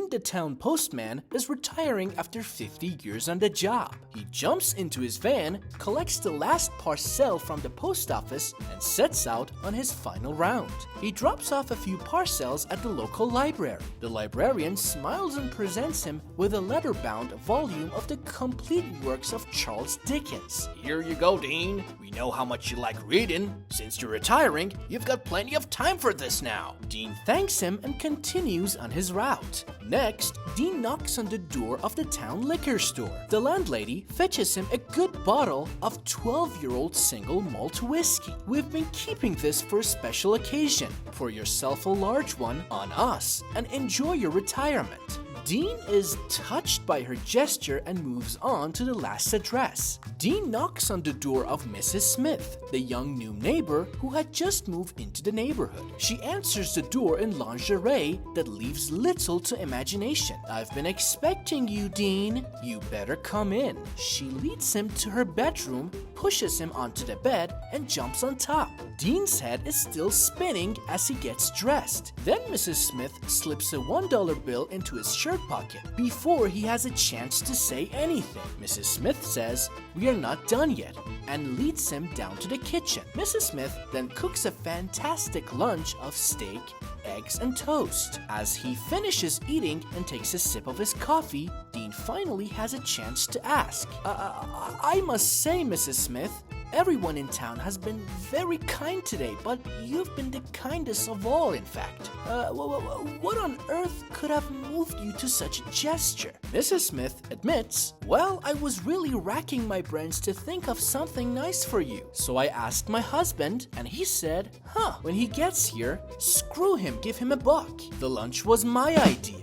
Dean, the town postman, is retiring after 50 years on the job. He jumps into his van, collects the last parcel from the post office, and sets out on his final round. He drops off a few parcels at the local library. The librarian smiles and presents him with a leather-bound volume of the complete works of Charles Dickens. "Here you go, Dean. We know how much you like reading. Since you're retiring, you've got plenty of time for this now." Dean thanks him and continues on his route. Next, Dean knocks on the door of the town liquor store. The landlady fetches him a good bottle of 12-year-old single malt whiskey. "We've been keeping this for a special occasion. Pour yourself a large one on us and enjoy your retirement." Dean is touched by her gesture and moves on to the last address. Dean knocks on the door of Mrs. Smith, the young new neighbor who had just moved into the neighborhood. She answers the door in lingerie that leaves little to imagination. "I've been expecting you, Dean. You better come in." She leads him to her bedroom, pushes him onto the bed, and jumps on top. Dean's head is still spinning as he gets dressed. Then Mrs. Smith slips a $1 bill into his shirt pocket before he has a chance to say anything. Mrs. Smith says, "We are not done yet," and leads him down to the kitchen. Mrs. Smith then cooks a fantastic lunch of steak, eggs, and toast. As he finishes eating and takes a sip of his coffee, Dean finally has a chance to ask, I must say, Mrs. Smith, everyone in town has been very kind today, but you've been the kindest of all, in fact. What on earth could have moved you to such a gesture?" Mrs. Smith admits, "Well, I was really racking my brains to think of something nice for you. So I asked my husband, and he said, when he gets here, screw him, give him a buck. The lunch was my idea."